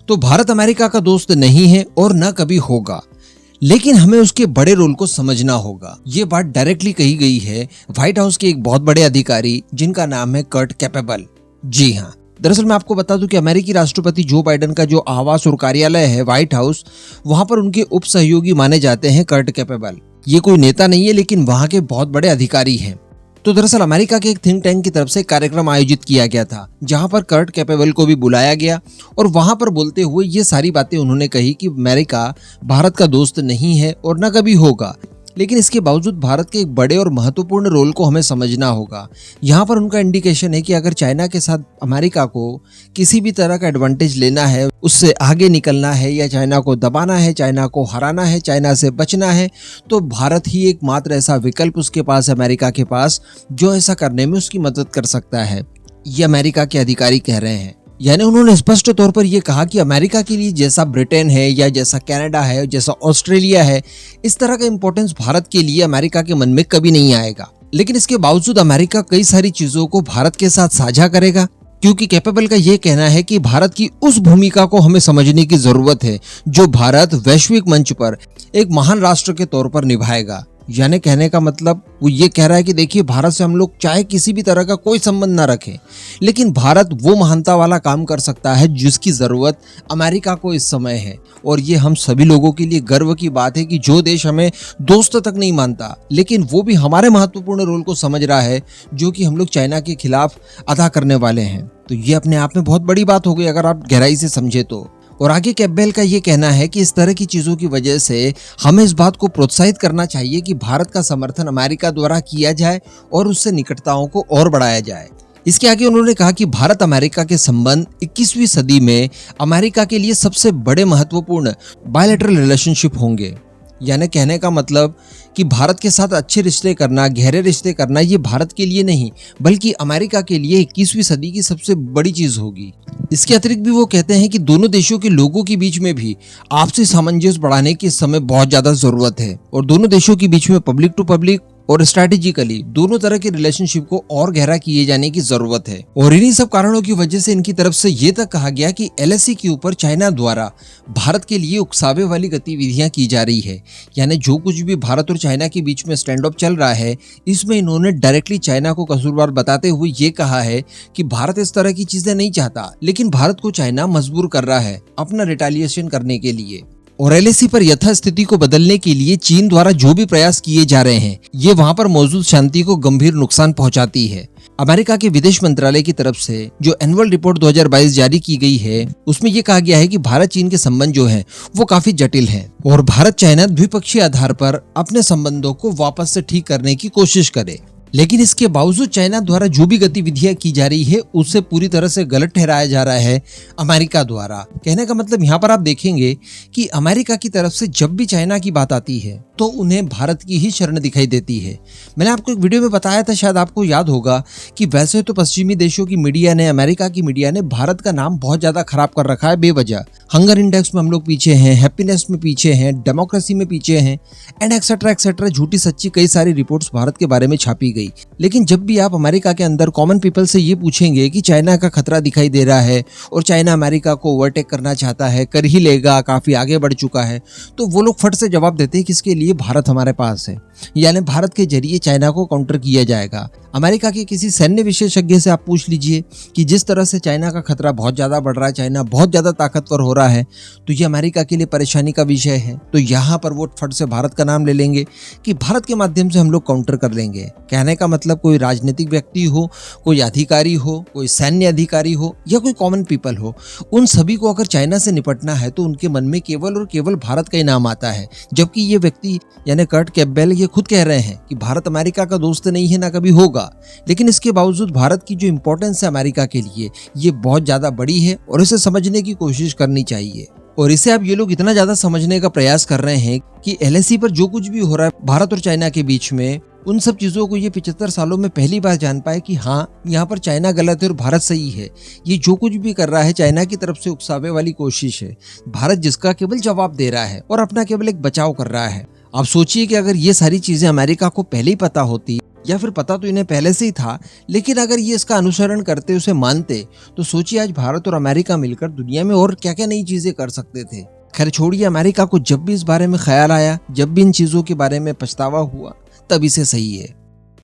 तो भारत अमेरिका का दोस्त नहीं है और न कभी होगा, लेकिन हमें उसके बड़े रोल को समझना होगा। ये बात डायरेक्टली कही गई है व्हाइट हाउस के एक बहुत बड़े अधिकारी जिनका नाम है कर्ट कैपेबल। जी हाँ, दरअसल मैं आपको बता दूं कि अमेरिकी राष्ट्रपति जो बाइडेन का जो आवास और कार्यालय है व्हाइट हाउस, वहां पर उनके उप सहयोगी माने जाते हैं कर्ट कैपेबल। ये कोई नेता नहीं है, लेकिन वहां के बहुत बड़े अधिकारी हैं। तो दरअसल अमेरिका के एक थिंक टैंक की तरफ से कार्यक्रम आयोजित किया गया था, जहां पर कर्ट कैपेबल को भी बुलाया गया और वहां पर बोलते हुए ये सारी बातें उन्होंने कही कि अमेरिका भारत का दोस्त नहीं है और न कभी होगा, लेकिन इसके बावजूद भारत के एक बड़े और महत्वपूर्ण रोल को हमें समझना होगा। यहाँ पर उनका इंडिकेशन है कि अगर चाइना के साथ अमेरिका को किसी भी तरह का एडवांटेज लेना है, उससे आगे निकलना है या चाइना को दबाना है, चाइना को हराना है, चाइना से बचना है, तो भारत ही एकमात्र ऐसा विकल्प उसके पास, अमेरिका के पास, जो ऐसा करने में उसकी मदद कर सकता है। ये अमेरिका के अधिकारी कह रहे हैं। यानी उन्होंने स्पष्ट तौर पर यह कहा कि अमेरिका के लिए जैसा ब्रिटेन है या जैसा कनाडा है, जैसा ऑस्ट्रेलिया है, इस तरह का इंपॉर्टेंस भारत के लिए अमेरिका के मन में कभी नहीं आएगा। लेकिन इसके बावजूद अमेरिका कई सारी चीजों को भारत के साथ साझा करेगा, क्योंकि कैपेबल का यह कहना है कि भारत की उस भूमिका को हमें समझने की जरूरत है जो भारत वैश्विक मंच पर एक महान राष्ट्र के तौर पर निभाएगा। यानी कहने का मतलब वो ये कह रहा है कि देखिए, भारत से हम लोग चाहे किसी भी तरह का कोई संबंध ना रखें, लेकिन भारत वो महानता वाला काम कर सकता है जिसकी जरूरत अमेरिका को इस समय है। और ये हम सभी लोगों के लिए गर्व की बात है कि जो देश हमें दोस्त तक नहीं मानता, लेकिन वो भी हमारे महत्वपूर्ण रोल को समझ रहा है जो कि हम लोग चाइना के खिलाफ अदा करने वाले हैं। तो ये अपने आप में बहुत बड़ी बात हो गई अगर आप गहराई से समझे तो। और आगे कैपेबल का ये कहना है कि इस तरह की चीजों की वजह से हमें इस बात को प्रोत्साहित करना चाहिए कि भारत का समर्थन अमेरिका द्वारा किया जाए और उससे निकटताओं को और बढ़ाया जाए। इसके आगे उन्होंने कहा कि भारत अमेरिका के संबंध 21वीं सदी में अमेरिका के लिए सबसे बड़े महत्वपूर्ण बायलैटरल रिलेशनशिप होंगे। यानी कहने का मतलब कि भारत के साथ अच्छे रिश्ते करना, गहरे रिश्ते करना, ये भारत के लिए नहीं बल्कि अमेरिका के लिए 21वीं सदी की सबसे बड़ी चीज होगी। इसके अतिरिक्त भी वो कहते हैं कि दोनों देशों के लोगों के बीच में भी आपसी सामंजस्य बढ़ाने की इस समय बहुत ज्यादा जरूरत है और दोनों देशों के बीच में पब्लिक टू पब्लिक और स्ट्रैटेजिकली दोनों तरह के रिलेशनशिप को और गहरा किए जाने की जरूरत है। और इन्हीं सब कारणों की वजह से इनकी तरफ से ये तक कहा गया कि एलएसी के ऊपर चाइना द्वारा भारत के लिए उकसावे वाली गतिविधियां की जा रही है। यानी जो कुछ भी भारत और चाइना के बीच में स्टैंड ऑफ चल रहा है, इसमें इन्होंने डायरेक्टली चाइना को कसूरवार बताते हुए ये कहा है कि भारत इस तरह की चीजें नहीं चाहता, लेकिन भारत को चाइना मजबूर कर रहा है अपना रिटेलिएशन करने के लिए। और एलएसी पर यथास्थिति को बदलने के लिए चीन द्वारा जो भी प्रयास किए जा रहे हैं, ये वहां पर मौजूद शांति को गंभीर नुकसान पहुंचाती है। अमेरिका के विदेश मंत्रालय की तरफ से जो एनुअल रिपोर्ट 2022 जारी की गई है, उसमें यह कहा गया है कि भारत चीन के संबंध जो हैं वो काफी जटिल हैं और भारत चाइना द्विपक्षीय आधार पर अपने संबंधों को वापस से ठीक करने की कोशिश करे। लेकिन इसके बावजूद चाइना द्वारा जो भी गतिविधियां की जा रही है उसे पूरी तरह से गलत ठहराया जा रहा है अमेरिका द्वारा। कहने का मतलब यहाँ पर आप देखेंगे कि अमेरिका की तरफ से जब भी चाइना की बात आती है तो उन्हें भारत की ही शरण दिखाई देती है। मैंने आपको एक वीडियो में बताया था, शायद आपको याद होगा, कि वैसे तो पश्चिमी देशों की मीडिया ने, अमेरिका की मीडिया ने भारत का नाम बहुत ज्यादा खराब कर रखा है बेवजह। हंगर इंडेक्स में हम लोग पीछे हैं, हैप्पीनेस में पीछे हैं, डेमोक्रेसी में पीछे हैं, एंड एक्सेट्रा एक्सेट्रा, झूठी सच्ची कई सारी रिपोर्ट्स भारत के बारे में छापी गई। लेकिन जब भी आप अमेरिका के अंदर कॉमन पीपल से ये पूछेंगे कि चाइना का खतरा दिखाई दे रहा है और चाइना अमेरिका को ओवरटेक करना चाहता है, कर ही लेगा, काफी आगे बढ़ चुका है, तो वो लोग फट से जवाब देते हैं कि इसके लिए भारत हमारे पास है, यानी भारत के जरिए चाइना को काउंटर किया जाएगा। अमेरिका के किसी सैन्य विशेषज्ञ से आप पूछ लीजिए कि जिस तरह से चाइना का खतरा बहुत ज्यादा बढ़ रहा है, चाइना बहुत ज्यादा ताकतवर हो रहा है, तो ये अमेरिका के लिए परेशानी का विषय है। तो यहाँ पर वो फट से भारत का नाम ले लेंगे कि भारत के माध्यम से हम लोग काउंटर कर लेंगे। कहने का मतलब कोई राजनीतिक व्यक्ति हो, कोई अधिकारी हो, कोई सैन्य अधिकारी हो या कोई कॉमन पीपल हो, उन सभी को अगर चाइना से निपटना है तो उनके मन में केवल और केवल भारत का ही नाम आता है। जबकि ये व्यक्ति यानी कर्ट कैपेबल ये खुद कह रहे हैं कि भारत अमेरिका का दोस्त नहीं है, ना कभी होगा। लेकिन इसके बावजूद भारत की जो इंपॉर्टेंस है अमेरिका के लिए, ये बहुत ज्यादा बड़ी है और इसे समझने की कोशिश करनी चाहिए। और इसे अब ये लोग इतना ज्यादा समझने का प्रयास कर रहे हैं कि एलएसी पर जो कुछ भी हो रहा है भारत और चाइना के बीच में, उन सब चीजों को ये 75 सालों में पहली बार जान पाए कि हाँ, यहाँ पर चाइना गलत है और भारत सही है। ये जो कुछ भी कर रहा है चाइना की तरफ से उकसावे वाली कोशिश है, भारत जिसका केवल जवाब दे रहा है और अपना केवल एक बचाव कर रहा है। आप सोचिए कि अगर ये सारी चीजें अमेरिका को पहले ही पता होती या फिर पता तो इन्हें पहले से ही था, लेकिन अगर ये इसका अनुसरण करते, उसे मानते, तो सोचिए आज भारत और अमेरिका मिलकर दुनिया में और क्या क्या नई चीजें कर सकते थे। खैर छोड़िए, अमेरिका को जब भी इस बारे में ख्याल आया, जब भी इन चीजों के बारे में पछतावा हुआ, तभी से सही है।